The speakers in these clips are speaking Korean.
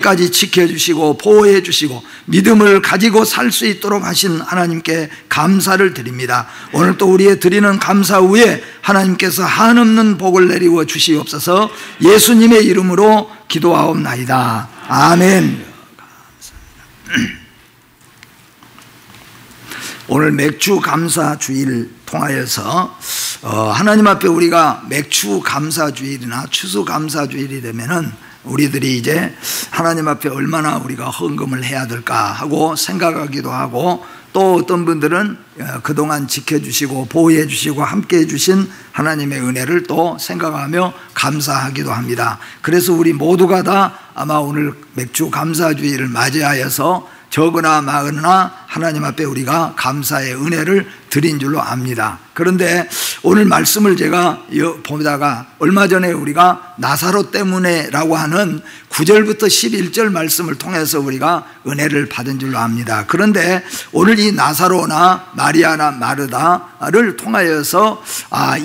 까지 지켜주시고 보호해 주시고 믿음을 가지고 살 수 있도록 하신 하나님께 감사를 드립니다. 오늘 또 우리의 드리는 감사 후에 하나님께서 한없는 복을 내리워 주시옵소서. 예수님의 이름으로 기도하옵나이다. 아멘. 오늘 맥주 감사 주일을 통하여서 하나님 앞에 우리가 맥주 감사 주일이나 추수 감사 주일이 되면은 우리들이 이제 하나님 앞에 얼마나 우리가 헌금을 해야 될까 하고 생각하기도 하고, 또 어떤 분들은 그동안 지켜주시고 보호해 주시고 함께해 주신 하나님의 은혜를 또 생각하며 감사하기도 합니다. 그래서 우리 모두가 다 아마 오늘 맥주 감사주의를 맞이하여서 적으나 많으나 하나님 앞에 우리가 감사의 은혜를 드린 줄로 압니다. 그런데 오늘 말씀을 제가 보다가 얼마 전에 우리가 나사로 때문에 라고 하는 9절부터 11절 말씀을 통해서 우리가 은혜를 받은 줄로 압니다. 그런데 오늘 이 나사로나 마리아나 마르다를 통하여서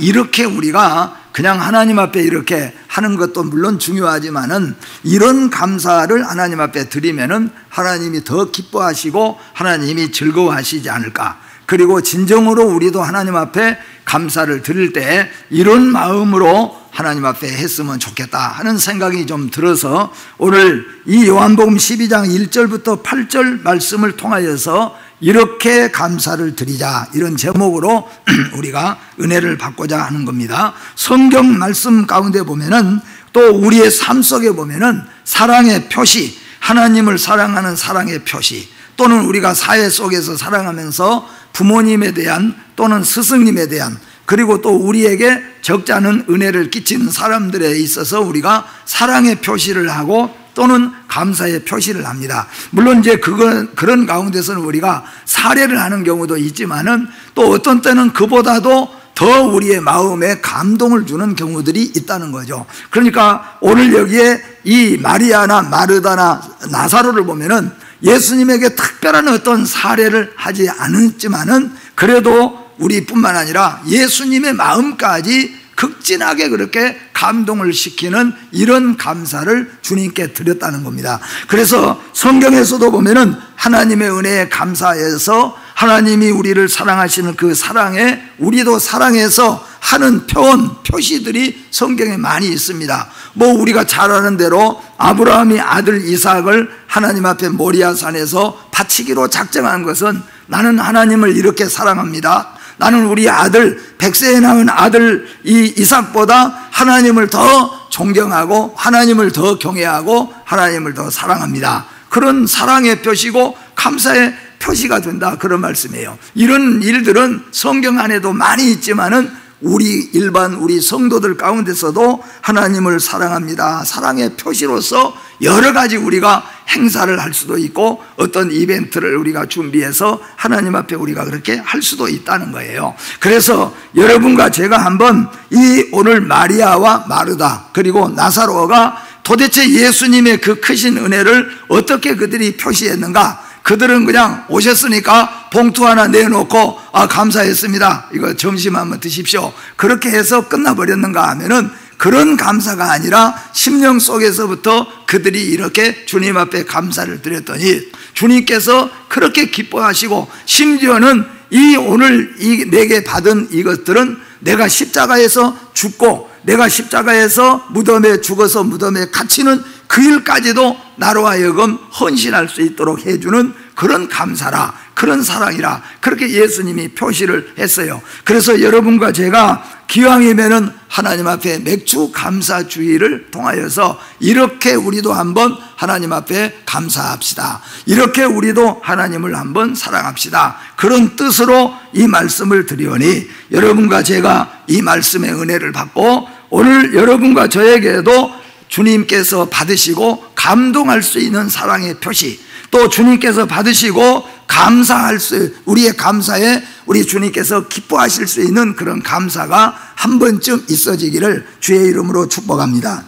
이렇게 우리가 그냥 하나님 앞에 이렇게 하는 것도 물론 중요하지만은 이런 감사를 하나님 앞에 드리면은 하나님이 더 기뻐하시고 하나님이 즐거워하시지 않을까. 그리고 진정으로 우리도 하나님 앞에 감사를 드릴 때 이런 마음으로 하나님 앞에 했으면 좋겠다 하는 생각이 좀 들어서 오늘 이 요한복음 12장 1절부터 8절 말씀을 통하여서 이렇게 감사를 드리자, 이런 제목으로 우리가 은혜를 받고자 하는 겁니다. 성경 말씀 가운데 보면은 또 우리의 삶 속에 보면은 사랑의 표시, 하나님을 사랑하는 사랑의 표시, 또는 우리가 사회 속에서 살아가면서 부모님에 대한 또는 스승님에 대한, 그리고 또 우리에게 적지 않은 은혜를 끼치는 사람들에 있어서 우리가 사랑의 표시를 하고 또는 감사의 표시를 합니다. 물론 이제 그런 가운데서는 우리가 사례를 하는 경우도 있지만은 또 어떤 때는 그보다도 더 우리의 마음에 감동을 주는 경우들이 있다는 거죠. 그러니까 오늘 여기에 이 마리아나 마르다나 나사로를 보면은 예수님에게 특별한 어떤 사례를 하지 않았지만은 그래도 우리뿐만 아니라 예수님의 마음까지 극진하게 그렇게 감동을 시키는 이런 감사를 주님께 드렸다는 겁니다. 그래서 성경에서도 보면은 하나님의 은혜에 감사해서 하나님이 우리를 사랑하시는 그 사랑에 우리도 사랑해서 하는 표현, 표시들이 성경에 많이 있습니다. 뭐 우리가 잘 아는 대로 아브라함이 아들 이삭을 하나님 앞에 모리아산에서 바치기로 작정한 것은 나는 하나님을 이렇게 사랑합니다. 나는 우리 아들, 100세에 낳은 아들 이 이삭보다 하나님을 더 존경하고 하나님을 더 경외하고 하나님을 더 사랑합니다. 그런 사랑의 표시고 감사의 표시가 된다, 그런 말씀이에요. 이런 일들은 성경 안에도 많이 있지만은 우리 성도들 가운데서도 하나님을 사랑합니다, 사랑의 표시로서 여러 가지 우리가 행사를 할 수도 있고 어떤 이벤트를 우리가 준비해서 하나님 앞에 우리가 그렇게 할 수도 있다는 거예요. 그래서 여러분과 제가 한번 이 오늘 마리아와 마르다 그리고 나사로가 도대체 예수님의 그 크신 은혜를 어떻게 그들이 표시했는가. 그들은 그냥 오셨으니까 봉투 하나 내놓고 감사했습니다, 이거 점심 한번 드십시오, 그렇게 해서 끝나버렸는가 하면은 그런 감사가 아니라 심령 속에서부터 그들이 이렇게 주님 앞에 감사를 드렸더니 주님께서 그렇게 기뻐하시고 심지어는 이 오늘 내게 받은 이것들은 내가 십자가에서 죽고 내가 십자가에서 무덤에 죽어서 무덤에 갇히는 그 일까지도 나로 하여금 헌신할 수 있도록 해주는 그런 감사라, 그런 사랑이라, 그렇게 예수님이 표시를 했어요. 그래서 여러분과 제가 기왕이면은 하나님 앞에 맥주 감사 주의를 통하여서 이렇게 우리도 한번 하나님 앞에 감사합시다, 이렇게 우리도 하나님을 한번 사랑합시다, 그런 뜻으로 이 말씀을 드리오니 여러분과 제가 이 말씀의 은혜를 받고 오늘 여러분과 저에게도 주님께서 받으시고 감동할 수 있는 사랑의 표시, 또 주님께서 받으시고 감사할 수, 우리의 감사에 우리 주님께서 기뻐하실 수 있는 그런 감사가 한 번쯤 있어지기를 주의 이름으로 축복합니다.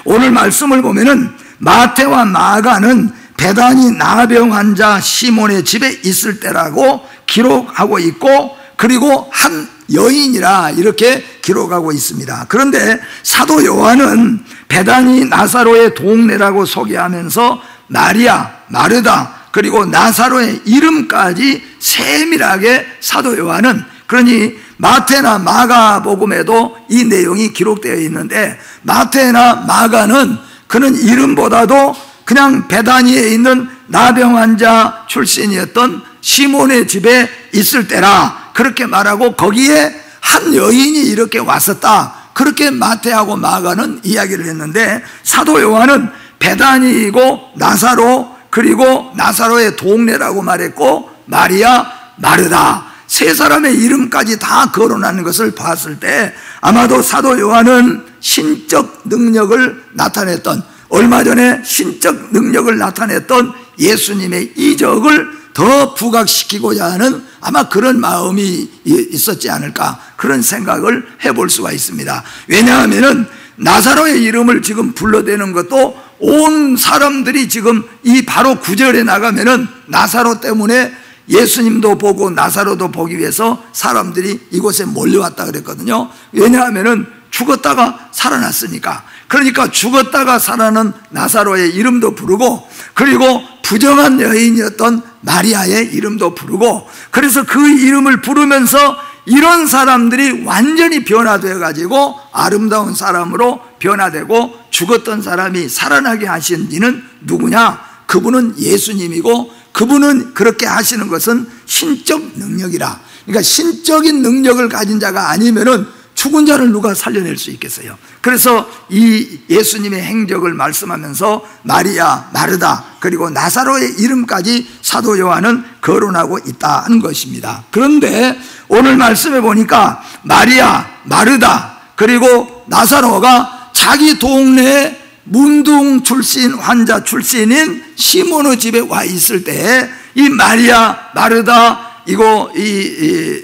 오늘 말씀을 보면은 마태와 마가는 베다니 나병 환자 시몬의 집에 있을 때라고 기록하고 있고, 그리고 한 여인이라 이렇게 기록하고 있습니다. 그런데 사도 요한은 베다니 나사로의 동네라고 소개하면서 마리아, 마르다, 그리고 나사로의 이름까지 세밀하게 사도 요한은, 그러니 마태나 마가복음에도 이 내용이 기록되어 있는데, 마태나 마가는 그는 이름보다도 그냥 베다니에 있는 나병 환자 출신이었던 시몬의 집에 있을 때라 그렇게 말하고, 거기에 한 여인이 이렇게 왔었다, 그렇게 마태하고 마가는 이야기를 했는데, 사도 요한은 베다니이고 나사로, 그리고 나사로의 동네라고 말했고, 마리아, 마르다, 세 사람의 이름까지 다 거론하는 것을 봤을 때 아마도 사도 요한은 신적 능력을 나타냈던, 얼마 전에 신적 능력을 나타냈던 예수님의 이적을 더 부각시키고자 하는 아마 그런 마음이 있었지 않을까, 그런 생각을 해볼 수가 있습니다. 왜냐하면 나사로의 이름을 지금 불러대는 것도 온 사람들이 지금 이 바로 9절에 나가면은 나사로 때문에 예수님도 보고 나사로도 보기 위해서 사람들이 이곳에 몰려왔다 그랬거든요. 왜냐하면은 죽었다가 살아났으니까. 그러니까 죽었다가 살아난 나사로의 이름도 부르고, 그리고 부정한 여인이었던 마리아의 이름도 부르고, 그래서 그 이름을 부르면서 이런 사람들이 완전히 변화되어 가지고 아름다운 사람으로 변화되고, 죽었던 사람이 살아나게 하신 이는 누구냐? 그분은 예수님이고, 그분은 그렇게 하시는 것은 신적 능력이라. 그러니까 신적인 능력을 가진 자가 아니면은 죽은 자를 누가 살려낼 수 있겠어요? 그래서 이 예수님의 행적을 말씀하면서 마리아, 마르다, 그리고 나사로의 이름까지 사도 요한은 거론하고 있다는 것입니다. 그런데 오늘 말씀해 보니까 마리아, 마르다, 그리고 나사로가 자기 동네에 문둥 출신, 환자 출신인 시몬의 집에 와 있을 때 이 마리아, 마르다, 이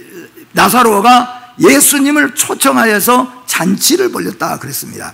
나사로가 예수님을 초청하여서 잔치를 벌였다 그랬습니다.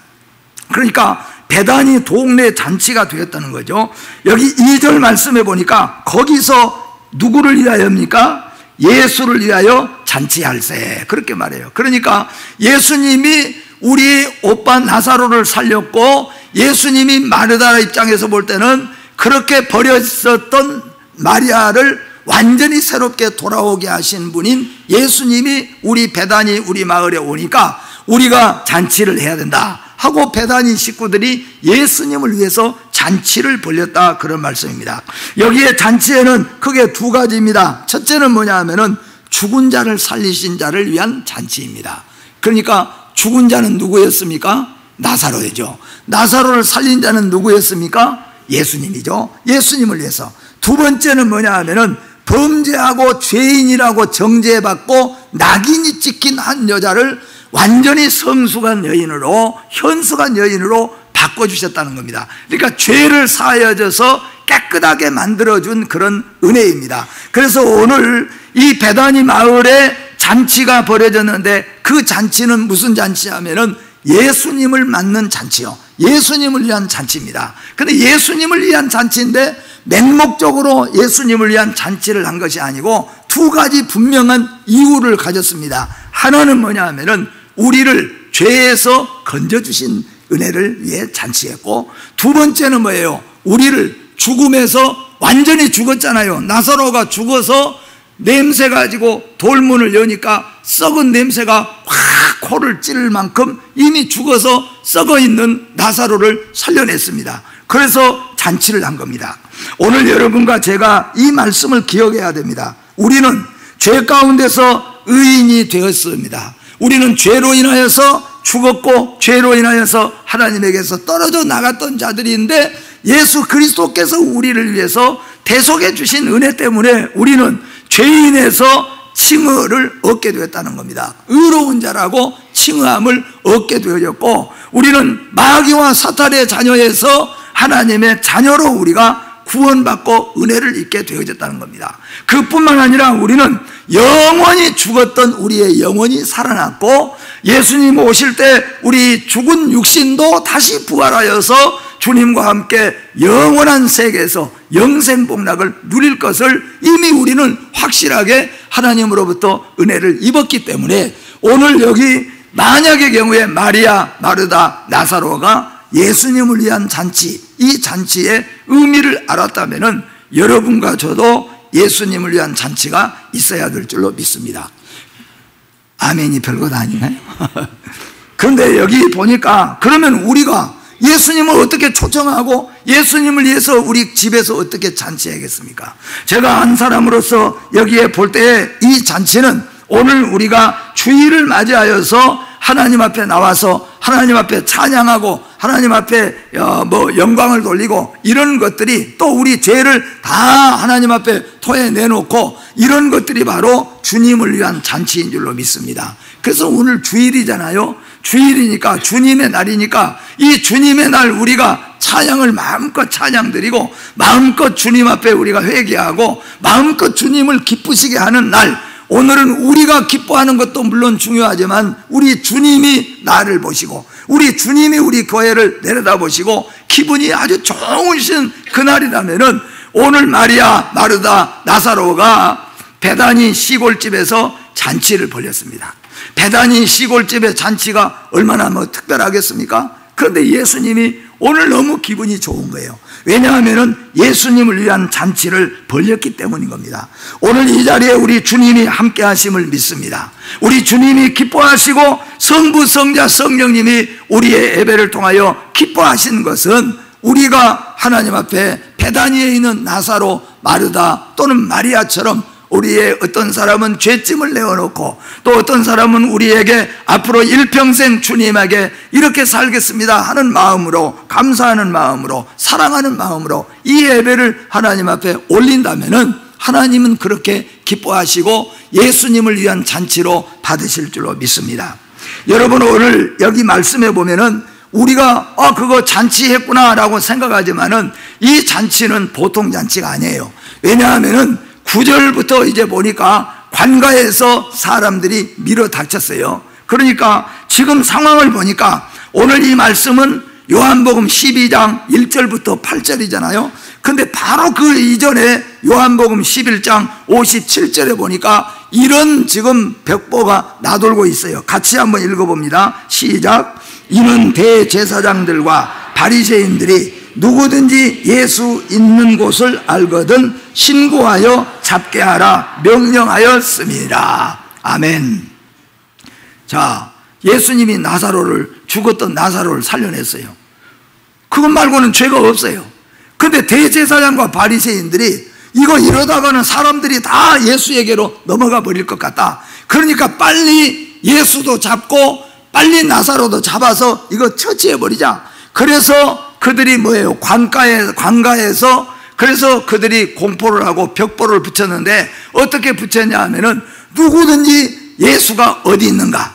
그러니까 베다니 동네 잔치가 되었다는 거죠. 여기 2절 말씀해 보니까 거기서 누구를 위하여입니까? 예수를 위하여 잔치할세, 그렇게 말해요. 그러니까 예수님이 우리 오빠 나사로를 살렸고, 예수님이 마르다 입장에서 볼 때는 그렇게 버렸었던 마리아를 완전히 새롭게 돌아오게 하신 분인 예수님이 우리 베다니, 우리 마을에 오니까 우리가 잔치를 해야 된다 하고 베다니 식구들이 예수님을 위해서 잔치를 벌였다, 그런 말씀입니다. 여기에 잔치에는 크게 두 가지입니다. 첫째는 뭐냐 하면은 죽은 자를 살리신 자를 위한 잔치입니다. 그러니까 죽은 자는 누구였습니까? 나사로이죠. 나사로를 살린 자는 누구였습니까? 예수님이죠. 예수님을 위해서. 두 번째는 뭐냐 하면은 범죄하고 죄인이라고 정죄받고 낙인이 찍힌 한 여자를 완전히 성숙한 여인으로, 현숙한 여인으로 바꿔주셨다는 겁니다. 그러니까 죄를 사하여져서 깨끗하게 만들어준 그런 은혜입니다. 그래서 오늘 이 베다니 마을에 잔치가 벌어졌는데, 그 잔치는 무슨 잔치냐면은 예수님을 맞는 잔치요, 예수님을 위한 잔치입니다. 근데 예수님을 위한 잔치인데 맹목적으로 예수님을 위한 잔치를 한 것이 아니고 두 가지 분명한 이유를 가졌습니다. 하나는 뭐냐 하면은 우리를 죄에서 건져주신 은혜를 위해 잔치했고, 두 번째는 뭐예요? 우리를 죽음에서, 완전히 죽었잖아요. 나사로가 죽어서 냄새 가지고 돌문을 여니까 썩은 냄새가 확 코를 찌를 만큼 이미 죽어서 썩어 있는 나사로를 살려냈습니다. 그래서 잔치를 한 겁니다. 오늘 여러분과 제가 이 말씀을 기억해야 됩니다. 우리는 죄 가운데서 의인이 되었습니다. 우리는 죄로 인하여서 죽었고, 죄로 인하여서 하나님에게서 떨어져 나갔던 자들인데, 예수 그리스도께서 우리를 위해서 대속해 주신 은혜 때문에 우리는 죄인에서 칭의를 얻게 되었다는 겁니다. 의로운 자라고 칭의함을 얻게 되어졌고, 우리는 마귀와 사탄의 자녀에서 하나님의 자녀로 우리가 구원받고 은혜를 입게 되어졌다는 겁니다. 그뿐만 아니라 우리는 영원히 죽었던 우리의 영혼이 살아났고, 예수님 오실 때 우리 죽은 육신도 다시 부활하여서 주님과 함께 영원한 세계에서 영생복락을 누릴 것을 이미 우리는 확실하게 하나님으로부터 은혜를 입었기 때문에 오늘 여기 만약의 경우에 마리아, 마르다, 나사로가 예수님을 위한 잔치, 이 잔치의 의미를 알았다면 여러분과 저도 예수님을 위한 잔치가 있어야 될 줄로 믿습니다. 아멘이 별것 아니나요? 그런데 여기 보니까 그러면 우리가 예수님을 어떻게 초청하고 예수님을 위해서 우리 집에서 어떻게 잔치하겠습니까? 제가 한 사람으로서 여기에 볼 때 이 잔치는 오늘 우리가 주일을 맞이하여서 하나님 앞에 나와서 하나님 앞에 찬양하고 하나님 앞에 영광을 돌리고 이런 것들이 또 우리 죄를 다 하나님 앞에 토해내놓고 이런 것들이 바로 주님을 위한 잔치인 줄로 믿습니다. 그래서 오늘 주일이잖아요. 주일이니까 주님의 날이니까 이 주님의 날 우리가 찬양을 마음껏 찬양드리고 마음껏 주님 앞에 우리가 회개하고 마음껏 주님을 기쁘시게 하는 날, 오늘은 우리가 기뻐하는 것도 물론 중요하지만 우리 주님이 나를 보시고 우리 주님이 우리 교회를 내려다보시고 기분이 아주 좋으신 그날이라면은 오늘 마리아, 마르다, 나사로가 베다니 시골집에서 잔치를 벌였습니다. 베다니 시골집의 잔치가 얼마나 특별하겠습니까? 그런데 예수님이 오늘 너무 기분이 좋은 거예요. 왜냐하면 예수님을 위한 잔치를 벌였기 때문인 겁니다. 오늘 이 자리에 우리 주님이 함께 하심을 믿습니다. 우리 주님이 기뻐하시고 성부, 성자, 성령님이 우리의 예배를 통하여 기뻐하신 것은 우리가 하나님 앞에 베다니에 있는 나사로, 마르다 또는 마리아처럼 우리의 어떤 사람은 죄짐을 내어놓고 또 어떤 사람은 우리에게 앞으로 일평생 주님에게 이렇게 살겠습니다 하는 마음으로, 감사하는 마음으로, 사랑하는 마음으로 이 예배를 하나님 앞에 올린다면은 하나님은 그렇게 기뻐하시고 예수님을 위한 잔치로 받으실 줄로 믿습니다. 여러분, 오늘 여기 말씀해 보면은 우리가 그거 잔치했구나 라고 생각하지만은 이 잔치는 보통 잔치가 아니에요. 왜냐하면은 9절부터 이제 보니까 관가에서 사람들이 밀어 닥쳤어요. 그러니까 지금 상황을 보니까 오늘 이 말씀은 요한복음 12장 1절부터 8절이잖아요. 근데 바로 그 이전에 요한복음 11장 57절에 보니까 이런 지금 벽보가 나돌고 있어요. 같이 한번 읽어봅니다. 시작. 이는 대제사장들과 바리새인들이 누구든지 예수 있는 곳을 알거든 신고하여 잡게 하라 명령하였습니다. 아멘. 자, 예수님이 죽었던 나사로를 살려냈어요. 그것 말고는 죄가 없어요. 근데 대제사장과 바리새인들이 이거 이러다가는 사람들이 다 예수에게로 넘어가 버릴 것 같다. 그러니까 빨리 예수도 잡고 빨리 나사로도 잡아서 이거 처치해버리자. 그래서 그들이 뭐예요? 관가에서 그래서 그들이 공포를 하고 벽보를 붙였는데 어떻게 붙였냐 하면은 누구든지 예수가 어디 있는가,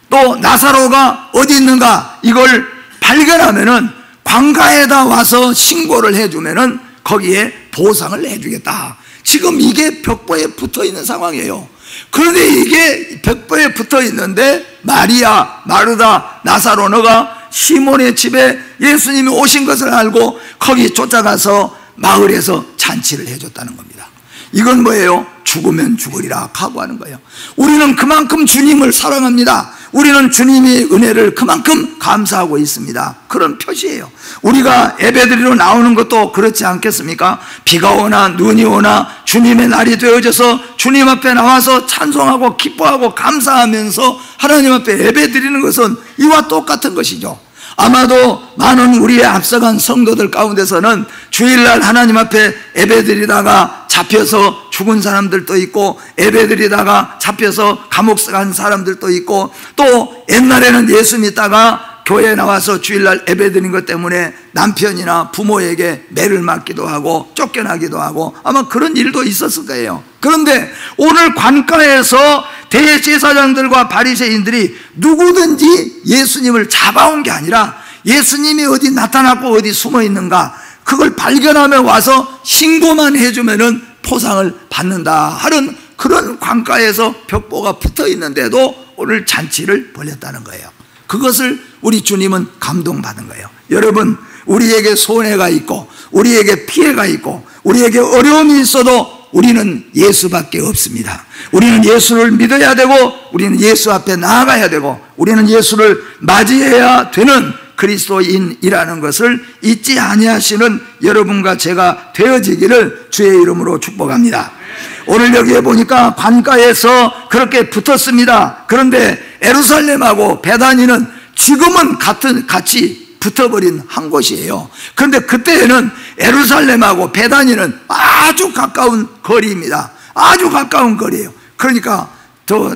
또 나사로가 어디 있는가 이걸 발견하면은 관가에다 와서 신고를 해주면은 거기에 보상을 해주겠다. 지금 이게 벽보에 붙어 있는 상황이에요. 그런데 이게 벽보에 붙어 있는데 마리아, 마르다, 나사로 너가 시몬의 집에 예수님이 오신 것을 알고 거기 쫓아가서 마을에서 잔치를 해줬다는 겁니다. 이건 뭐예요? 죽으면 죽으리라 각오하는 거예요. 우리는 그만큼 주님을 사랑합니다. 우리는 주님의 은혜를 그만큼 감사하고 있습니다. 그런 표시예요. 우리가 예배드리러 나오는 것도 그렇지 않겠습니까? 비가 오나 눈이 오나 주님의 날이 되어져서 주님 앞에 나와서 찬송하고 기뻐하고 감사하면서 하나님 앞에 예배드리는 것은 이와 똑같은 것이죠. 아마도 많은 우리의 앞서간 성도들 가운데서는 주일날 하나님 앞에 예배드리다가 잡혀서 죽은 사람들도 있고 예배드리다가 잡혀서 감옥 간 사람들도 있고 또 옛날에는 예수 믿다가 교회에 나와서 주일날 예배드린 것 때문에 남편이나 부모에게 매를 맞기도 하고 쫓겨나기도 하고 아마 그런 일도 있었을 거예요. 그런데 오늘 관가에서 대제사장들과 바리새인들이 누구든지 예수님을 잡아온 게 아니라 예수님이 어디 나타났고 어디 숨어 있는가 그걸 발견하며 와서 신고만 해주면은 포상을 받는다 하는 그런 관가에서 벽보가 붙어 있는데도 오늘 잔치를 벌였다는 거예요. 그것을 우리 주님은 감동받은 거예요. 여러분, 우리에게 손해가 있고 우리에게 피해가 있고 우리에게 어려움이 있어도 우리는 예수밖에 없습니다. 우리는 예수를 믿어야 되고 우리는 예수 앞에 나아가야 되고 우리는 예수를 맞이해야 되는 그리스도인이라는 것을 잊지 아니하시는 여러분과 제가 되어지기를 주의 이름으로 축복합니다. 오늘 여기에 보니까 관가에서 그렇게 붙었습니다. 그런데 예루살렘하고 베다니는 지금은 같이 붙어버린 한 곳이에요. 그런데 그때에는 예루살렘하고 베다니는 아주 가까운 거리입니다. 아주 가까운 거리예요. 그러니까 더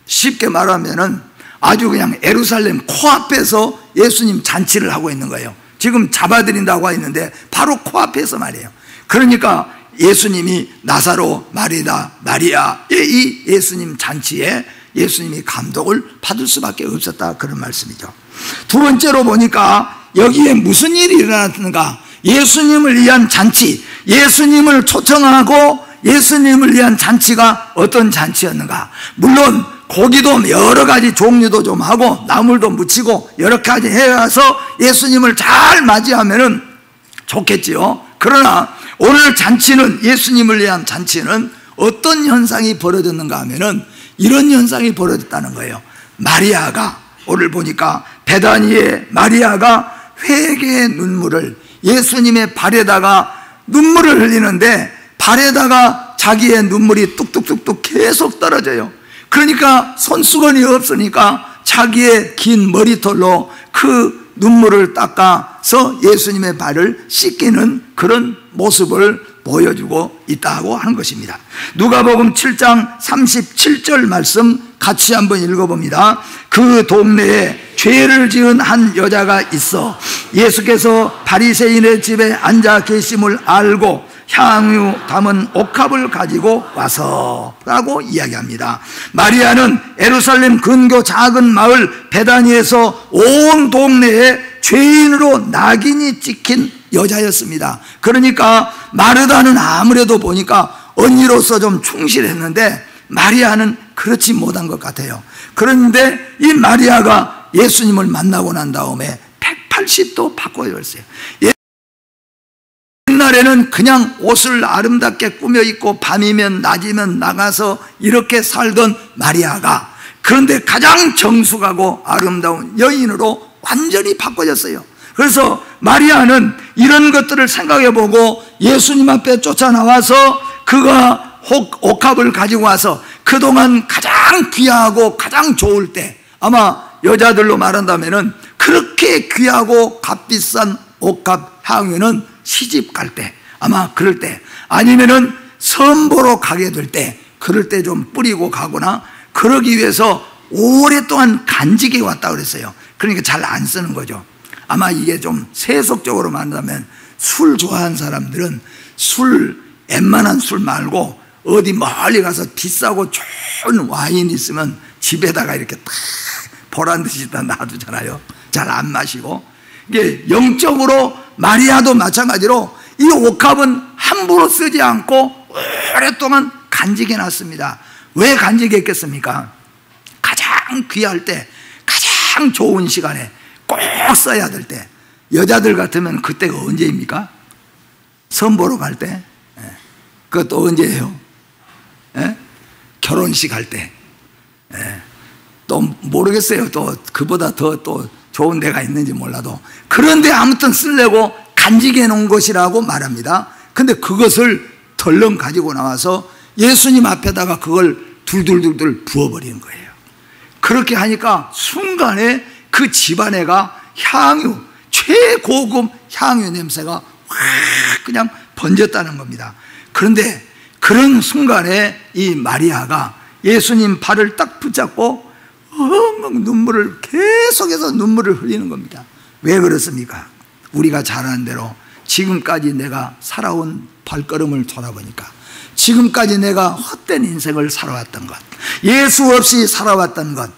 쉽게 말하면은 아주 그냥 예루살렘 코앞에서 예수님 잔치를 하고 있는 거예요. 지금 잡아들인다고 하고 있는데 바로 코앞에서 말이에요. 그러니까 예수님이 나사로, 마리다, 마리아의 이 예수님 잔치에 예수님이 감독을 받을 수밖에 없었다, 그런 말씀이죠. 두 번째로 보니까 여기에 무슨 일이 일어났는가? 예수님을 위한 잔치, 예수님을 초청하고 예수님을 위한 잔치가 어떤 잔치였는가? 물론 고기도 여러 가지 종류도 좀 하고 나물도 묻히고 여러 가지 해가서 예수님을 잘 맞이하면 좋겠지요. 그러나 오늘 잔치는, 예수님을 위한 잔치는 어떤 현상이 벌어졌는가 하면은 이런 현상이 벌어졌다는 거예요. 마리아가, 오늘 보니까 베다니의 마리아가 회개의 눈물을, 예수님의 발에다가 눈물을 흘리는데 발에다가 자기의 눈물이 뚝뚝뚝뚝 계속 떨어져요. 그러니까 손수건이 없으니까 자기의 긴 머리털로 그 눈물을 닦아서 예수님의 발을 씻기는 그런 모습을 보여주고 있다고 하는 것입니다. 누가복음 7장 37절 말씀 같이 한번 읽어봅니다. 그 동네에 죄를 지은 한 여자가 있어 예수께서 바리새인의 집에 앉아 계심을 알고 향유 담은 옥합을 가지고 와서 라고 이야기합니다. 마리아는 예루살렘 근교 작은 마을 베다니에서 온 동네에 죄인으로 낙인이 찍힌 여자였습니다. 그러니까 마르다는 아무래도 보니까 언니로서 좀 충실했는데 마리아는 그렇지 못한 것 같아요. 그런데 이 마리아가 예수님을 만나고 난 다음에 180도 바꿔버렸어요. 옛날에는 그냥 옷을 아름답게 꾸며 입고 밤이면 낮이면 나가서 이렇게 살던 마리아가 그런데 가장 정숙하고 아름다운 여인으로 완전히 바꿔졌어요. 그래서 마리아는 이런 것들을 생각해보고 예수님 앞에 쫓아나와서 그가 옥합을 가지고 와서 그동안 가장 귀하고 가장 좋을 때, 아마 여자들로 말한다면은 그렇게 귀하고 값비싼 옥합 향유는 시집 갈 때, 아마 그럴 때, 아니면은 선보러 가게 될 때, 그럴 때 좀 뿌리고 가거나 그러기 위해서 오랫동안 간직해 왔다 그랬어요. 그러니까 잘 안 쓰는 거죠. 아마 이게 좀 세속적으로 말한다면 술 좋아하는 사람들은 술, 웬만한 술 말고 어디 멀리 가서 비싸고 좋은 와인 있으면 집에다가 이렇게 딱 보란 듯이 다 놔두잖아요. 잘 안 마시고. 이게 영적으로 마리아도 마찬가지로 이 옥합은 함부로 쓰지 않고 오랫동안 간직해 놨습니다. 왜 간직했겠습니까? 가장 귀할 때, 가장 좋은 시간에 꼭 써야 될 때, 여자들 같으면 그때가 언제입니까? 선보러 갈 때. 그것도 언제예요? 결혼식 할 때. 또 모르겠어요. 또 그보다 더 또 좋은 데가 있는지 몰라도. 그런데 아무튼 쓰려고 간직해 놓은 것이라고 말합니다. 근데 그것을 덜렁 가지고 나와서 예수님 앞에다가 그걸 둘둘둘둘 부어버리는 거예요. 그렇게 하니까 순간에 그 집안에가 향유, 최고급 향유 냄새가 확 그냥 번졌다는 겁니다. 그런데 그런 순간에 이 마리아가 예수님 발을 딱 붙잡고 눈물을 계속해서 눈물을 흘리는 겁니다. 왜 그렇습니까? 우리가 잘 아는 대로 지금까지 내가 살아온 발걸음을 돌아보니까 지금까지 내가 헛된 인생을 살아왔던 것, 예수 없이 살아왔던 것,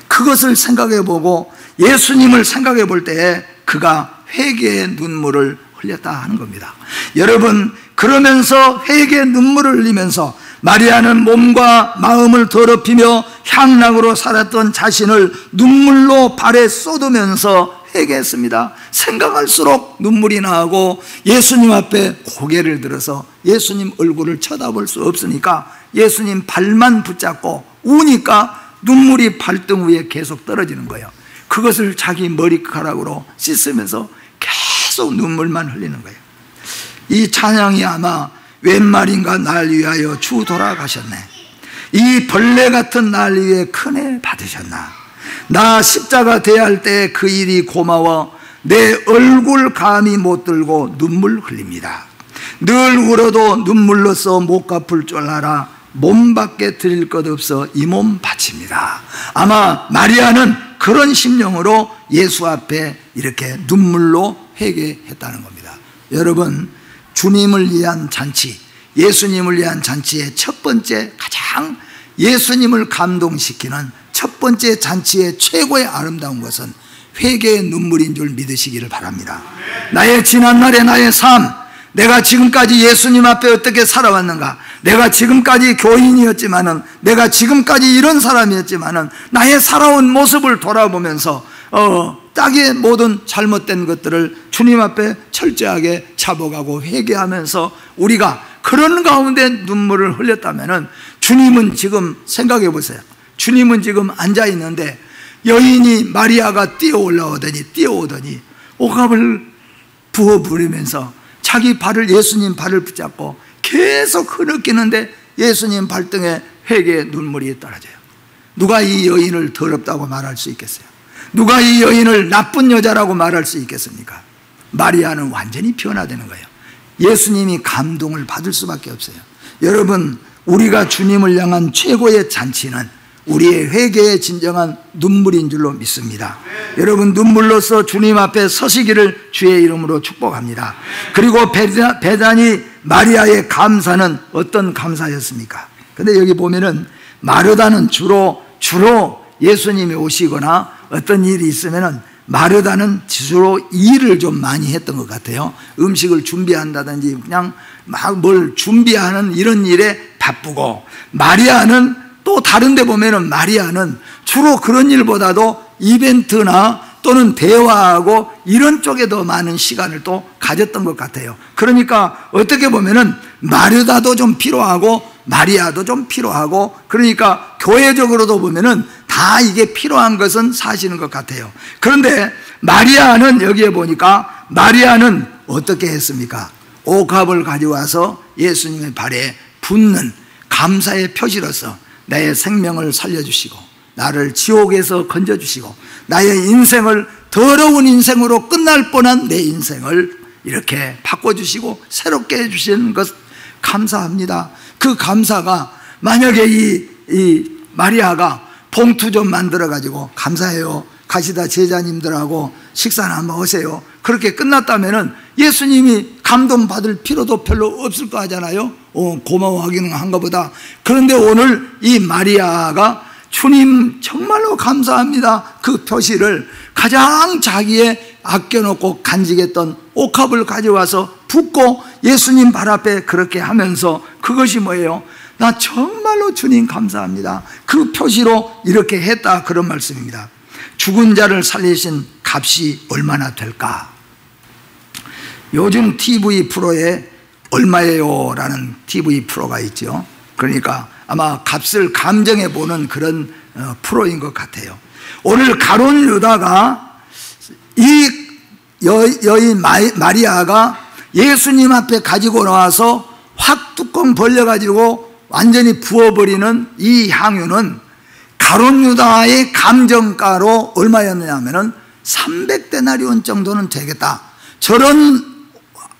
그것을 생각해보고 예수님을 생각해볼 때에 그가 회개의 눈물을 흘렸다 하는 겁니다. 여러분, 그러면서 회개의 눈물을 흘리면서 마리아는 몸과 마음을 더럽히며 향락으로 살았던 자신을 눈물로 발에 쏟으면서 회개했습니다. 생각할수록 눈물이 나고 예수님 앞에 고개를 들어서 예수님 얼굴을 쳐다볼 수 없으니까 예수님 발만 붙잡고 우니까 눈물이 발등 위에 계속 떨어지는 거예요. 그것을 자기 머리카락으로 씻으면서 계속 눈물만 흘리는 거예요. 이 찬양이 아마 웬 말인가 날 위하여 주 돌아가셨네. 이 벌레 같은 날 위해 큰애 받으셨나. 나 십자가 대할 때 그 일이 고마워 내 얼굴 감히 못 들고 눈물 흘립니다. 늘 울어도 눈물로써 못 갚을 줄 알아 몸밖에 드릴 것 없어 이 몸 바칩니다. 아마 마리아는 그런 심령으로 예수 앞에 이렇게 눈물로 회개했다는 겁니다. 여러분, 주님을 위한 잔치, 예수님을 위한 잔치의 첫 번째, 가장 예수님을 감동시키는 첫 번째 잔치의 최고의 아름다운 것은 회개의 눈물인 줄 믿으시기를 바랍니다. 나의 지난날의 나의 삶, 내가 지금까지 예수님 앞에 어떻게 살아왔는가, 내가 지금까지 교인이었지만은, 내가 지금까지 이런 사람이었지만은 나의 살아온 모습을 돌아보면서 자기의 모든 잘못된 것들을 주님 앞에 철저하게 잡아가고 회개하면서 우리가 그런 가운데 눈물을 흘렸다면은, 주님은 지금 생각해 보세요. 주님은 지금 앉아 있는데 여인이 마리아가 뛰어오더니 옥합을 부어 부리면서 자기 발을, 예수님 발을 붙잡고 계속 흐느끼는데 예수님 발등에 회개의 눈물이 떨어져요. 누가 이 여인을 더럽다고 말할 수 있겠어요? 누가 이 여인을 나쁜 여자라고 말할 수 있겠습니까? 마리아는 완전히 변화되는 거예요. 예수님이 감동을 받을 수밖에 없어요. 여러분, 우리가 주님을 향한 최고의 잔치는 우리의 회개의 진정한 눈물인 줄로 믿습니다. 여러분, 눈물로써 주님 앞에 서시기를 주의 이름으로 축복합니다. 그리고 베다니 마리아의 감사는 어떤 감사였습니까? 근데 여기 보면은 마르다는 주로 예수님이 오시거나 어떤 일이 있으면은 마르다는 주로 일을 좀 많이 했던 것 같아요. 음식을 준비한다든지 그냥 막 뭘 준비하는 이런 일에 바쁘고, 마리아는 또 다른 데 보면은 마리아는 주로 그런 일보다도 이벤트나 또는 대화하고 이런 쪽에 더 많은 시간을 또 가졌던 것 같아요. 그러니까 어떻게 보면은 마르다도 좀 필요하고 마리아도 좀 필요하고, 그러니까 교회적으로도 보면은 다 이게 필요한 것은 사실인 것 같아요. 그런데 마리아는 여기에 보니까 마리아는 어떻게 했습니까? 옥합을 가져와서 예수님의 발에 붓는 감사의 표시로서 나의 생명을 살려주시고 나를 지옥에서 건져주시고 나의 인생을, 더러운 인생으로 끝날 뻔한 내 인생을 이렇게 바꿔주시고 새롭게 해주시는 것 감사합니다. 그 감사가, 만약에 이 마리아가 봉투 좀 만들어 가지고 감사해요, 가시다 제자님들하고 식사나 한번 오세요, 그렇게 끝났다면은 예수님이 감동받을 필요도 별로 없을 거 하잖아요. 고마워하기는 한 것보다. 그런데 오늘 이 마리아가 주님 정말로 감사합니다, 그 표시를 가장 자기의 아껴놓고 간직했던 옥합을 가져와서 붓고 예수님 발 앞에 그렇게 하면서, 그것이 뭐예요? 나 정말로 주님 감사합니다, 그 표시로 이렇게 했다, 그런 말씀입니다. 죽은 자를 살리신 값이 얼마나 될까? 요즘 TV 프로에 얼마예요? 라는 TV 프로가 있죠. 그러니까 아마 값을 감정해 보는 그런 프로인 것 같아요. 오늘 가룟 유다가 이 여인 마리아가 예수님 앞에 가지고 나와서 확 뚜껑 벌려가지고 완전히 부어버리는 이 향유는 가룟 유다의 감정가로 얼마였느냐면은 300데나리온 정도는 되겠다. 저런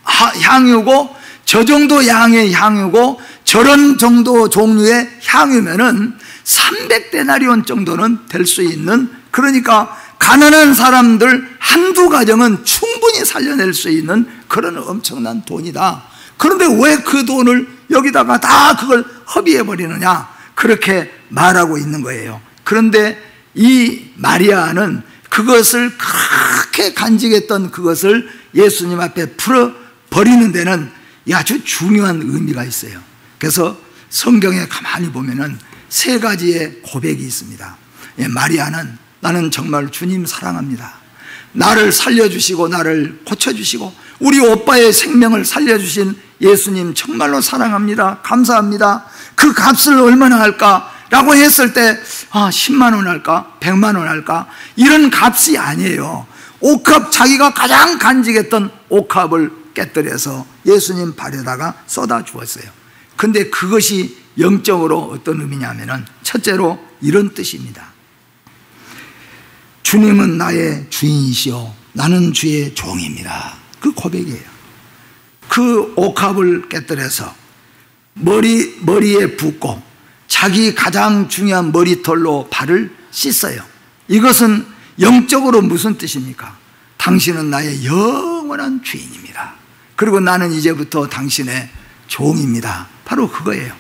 향유고, 저 정도 양의 향유고, 저런 정도 종류의 향유면은 300데나리온 정도는 될 수 있는, 그러니까 가난한 사람들 한두 가정은 충분히 살려낼 수 있는 그런 엄청난 돈이다. 그런데 왜 그 돈을 여기다가 다 그걸 허비해 버리느냐, 그렇게 말하고 있는 거예요. 그런데 이 마리아는 그것을 그렇게 간직했던 그것을 예수님 앞에 풀어 버리는 데는 아주 중요한 의미가 있어요. 그래서 성경에 가만히 보면은 세 가지의 고백이 있습니다. 마리아는 나는 정말 주님 사랑합니다, 나를 살려주시고 나를 고쳐주시고 우리 오빠의 생명을 살려주신 예수님 정말로 사랑합니다. 감사합니다. 그 값을 얼마나 할까? 라고 했을 때 10만 원 할까? 100만 원 할까? 이런 값이 아니에요. 옥합, 자기가 가장 간직했던 옥합을 깨뜨려서 예수님 발에다가 쏟아 주었어요. 근데 그것이 영적으로 어떤 의미냐면은 첫째로 이런 뜻입니다. 주님은 나의 주인이시오 나는 주의 종입니다. 그 고백이에요. 그 옥합을 깨뜨려서 머리에 붓고 자기 가장 중요한 머리털로 발을 씻어요. 이것은 영적으로 무슨 뜻입니까? 당신은 나의 영원한 주인입니다. 그리고 나는 이제부터 당신의 종입니다. 바로 그거예요.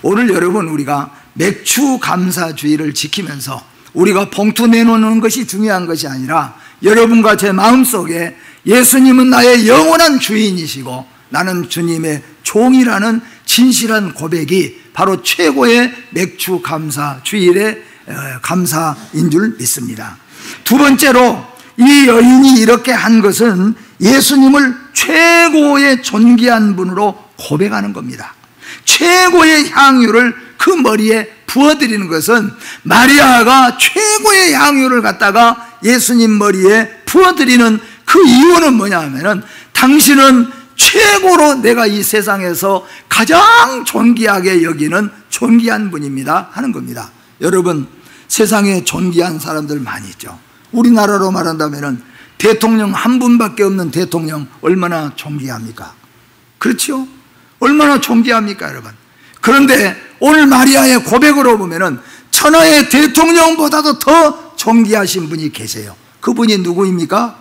오늘 여러분 우리가 맥주 감사주의를 지키면서 우리가 봉투 내놓는 것이 중요한 것이 아니라 여러분과 제 마음속에 예수님은 나의 영원한 주인이시고 나는 주님의 종이라는 진실한 고백이 바로 최고의 맥주 감사 주일의 감사인 줄 믿습니다. 두 번째로 이 여인이 이렇게 한 것은 예수님을 최고의 존귀한 분으로 고백하는 겁니다. 최고의 향유를 그 머리에 부어드리는 것은 마리아가 최고의 향유를 갖다가 예수님 머리에 부어드리는 그 이유는 뭐냐 하면은 당신은 최고로 내가 이 세상에서 가장 존귀하게 여기는 존귀한 분입니다 하는 겁니다. 여러분 세상에 존귀한 사람들 많이 있죠. 우리나라로 말한다면 대통령 한 분밖에 없는 대통령 얼마나 존귀합니까? 그렇죠? 얼마나 존귀합니까 여러분? 그런데 오늘 마리아의 고백으로 보면은 천하의 대통령보다도 더 존귀하신 분이 계세요. 그분이 누구입니까?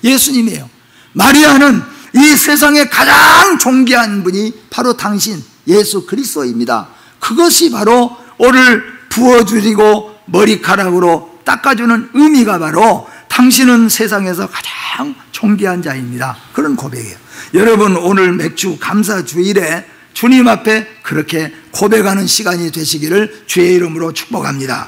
예수님이에요. 마리아는 이 세상에 가장 존귀한 분이 바로 당신 예수 그리스도입니다. 그것이 바로 오늘 부어주리고 머리카락으로 닦아주는 의미가 바로 당신은 세상에서 가장 존귀한 자입니다. 그런 고백이에요. 여러분 오늘 맥주 감사주일에 주님 앞에 그렇게 고백하는 시간이 되시기를 주의 이름으로 축복합니다.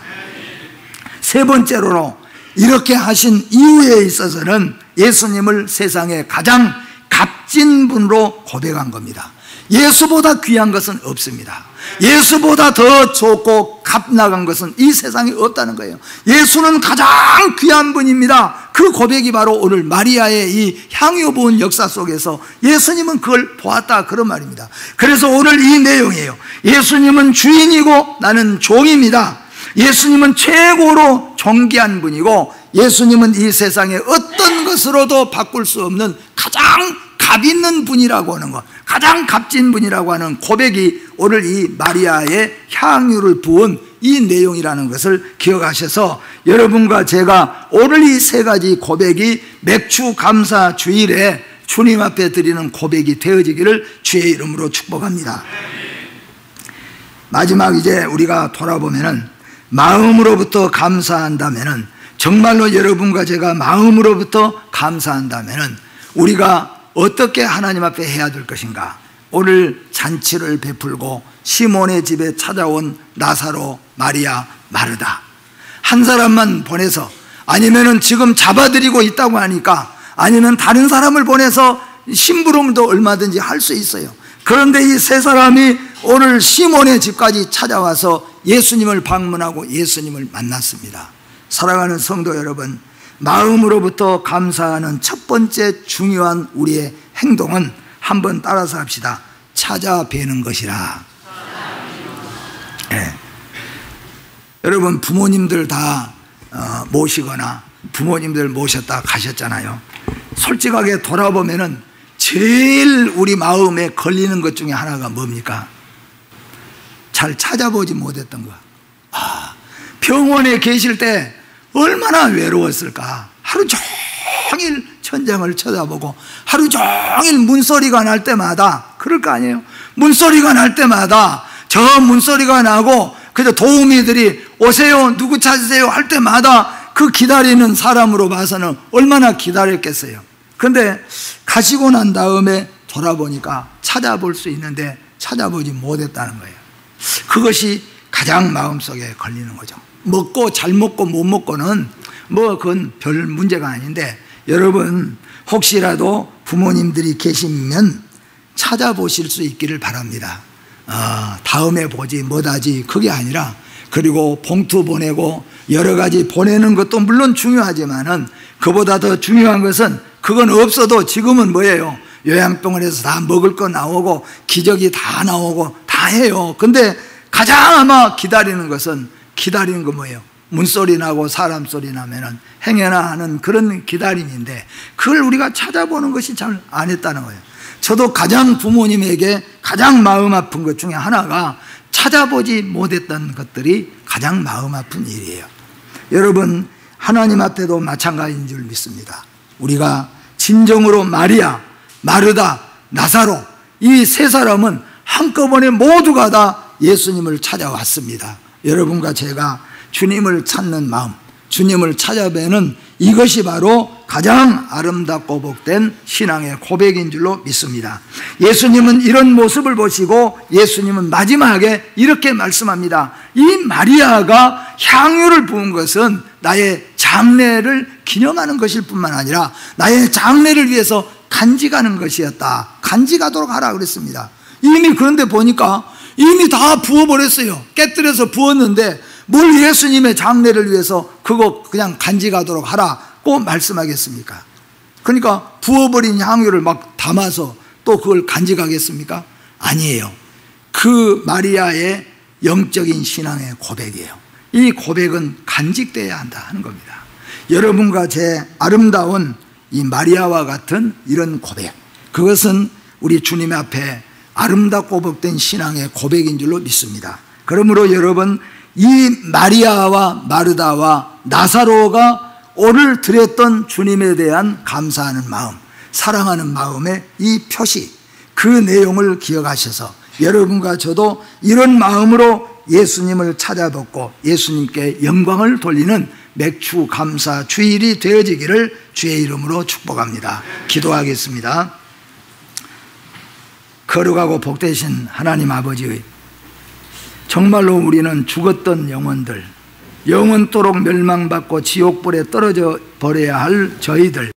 세 번째로 이렇게 하신 이유에 있어서는 예수님을 세상에 가장 값진 분으로 고백한 겁니다. 예수보다 귀한 것은 없습니다. 예수보다 더 좋고 값나간 것은 이 세상에 없다는 거예요. 예수는 가장 귀한 분입니다. 그 고백이 바로 오늘 마리아의 이 향유 부은 역사 속에서 예수님은 그걸 보았다 그런 말입니다. 그래서 오늘 이 내용이에요. 예수님은 주인이고 나는 종입니다. 예수님은 최고로 존귀한 분이고 예수님은 이 세상에 어떤 것으로도 바꿀 수 없는 가장 값 있는 분이라고 하는 것, 가장 값진 분이라고 하는 고백이 오늘 이 마리아의 향유를 부은 이 내용이라는 것을 기억하셔서 여러분과 제가 오늘 이 세 가지 고백이 맥주 감사 주일에 주님 앞에 드리는 고백이 되어지기를 주의 이름으로 축복합니다. 마지막 이제 우리가 돌아보면은 마음으로부터 감사한다면은 정말로 여러분과 제가 마음으로부터 감사한다면은 우리가 어떻게 하나님 앞에 해야 될 것인가? 오늘 잔치를 베풀고 시몬의 집에 찾아온 나사로, 마리아, 마르다 한 사람만 보내서 아니면은 지금 잡아들이고 있다고 하니까 아니면 다른 사람을 보내서 심부름도 얼마든지 할 수 있어요. 그런데 이 세 사람이 오늘 시몬의 집까지 찾아와서 예수님을 방문하고 예수님을 만났습니다. 사랑하는 성도 여러분, 마음으로부터 감사하는 첫 번째 중요한 우리의 행동은 한번 따라서 합시다. 찾아뵈는 것이라. 네. 여러분 부모님들 다 모시거나 부모님들 모셨다 가셨잖아요. 솔직하게 돌아보면은 제일 우리 마음에 걸리는 것 중에 하나가 뭡니까? 잘 찾아보지 못했던 거. 병원에 계실 때 얼마나 외로웠을까. 하루 종일 천장을 쳐다보고 하루 종일 문소리가 날 때마다 그럴 거 아니에요. 문소리가 날 때마다 저 문소리가 나고 그저 도우미들이 오세요 누구 찾으세요 할 때마다 그 기다리는 사람으로 봐서는 얼마나 기다렸겠어요. 그런데 가시고 난 다음에 돌아보니까 찾아볼 수 있는데 찾아보지 못했다는 거예요. 그것이 가장 마음속에 걸리는 거죠. 먹고 잘 먹고 못 먹고는 뭐 그건 별 문제가 아닌데 여러분 혹시라도 부모님들이 계시면 찾아보실 수 있기를 바랍니다. 다음에 보지 못하지 그게 아니라, 그리고 봉투 보내고 여러 가지 보내는 것도 물론 중요하지만은 그보다 더 중요한 것은, 그건 없어도 지금은 뭐예요? 요양병원에서 다 먹을 거 나오고 기저귀 다 나오고 다 해요. 근데 가장 아마 기다리는 것은, 기다리는 거 뭐예요? 문소리 나고 사람 소리 나면은 행여나 하는 그런 기다림인데, 그걸 우리가 찾아보는 것이 잘 안 했다는 거예요. 저도 가장 부모님에게 가장 마음 아픈 것 중에 하나가 찾아보지 못했던 것들이 가장 마음 아픈 일이에요. 여러분 하나님 앞에도 마찬가지인 줄 믿습니다. 우리가 진정으로 마리아, 마르다, 나사로 이 세 사람은 한꺼번에 모두가 다 예수님을 찾아왔습니다. 여러분과 제가 주님을 찾는 마음, 주님을 찾아뵈는 이것이 바로 가장 아름답고 복된 신앙의 고백인 줄로 믿습니다. 예수님은 이런 모습을 보시고 예수님은 마지막에 이렇게 말씀합니다. 이 마리아가 향유를 부은 것은 나의 장례를 기념하는 것일 뿐만 아니라 나의 장례를 위해서 간직하는 것이었다. 간직하도록 하라 그랬습니다. 이미 그런데 보니까 이미 다 부어버렸어요. 깨뜨려서 부었는데 뭘 예수님의 장례를 위해서 그거 그냥 간직하도록 하라고 말씀하겠습니까? 그러니까 부어버린 향유를 막 담아서 또 그걸 간직하겠습니까? 아니에요. 그 마리아의 영적인 신앙의 고백이에요. 이 고백은 간직돼야 한다 하는 겁니다. 여러분과 제 아름다운 이 마리아와 같은 이런 고백, 그것은 우리 주님 앞에 아름답고 복된 신앙의 고백인 줄로 믿습니다. 그러므로 여러분, 이 마리아와 마르다와 나사로가 오늘 드렸던 주님에 대한 감사하는 마음, 사랑하는 마음의 이 표시, 그 내용을 기억하셔서 여러분과 저도 이런 마음으로 예수님을 찾아뵙고 예수님께 영광을 돌리는 맥주 감사 주일이 되어지기를 주의 이름으로 축복합니다. 기도하겠습니다. 거룩하고 복되신 하나님 아버지, 정말로 우리는 죽었던 영혼들, 영원토록 멸망받고 지옥불에 떨어져 버려야 할 저희들,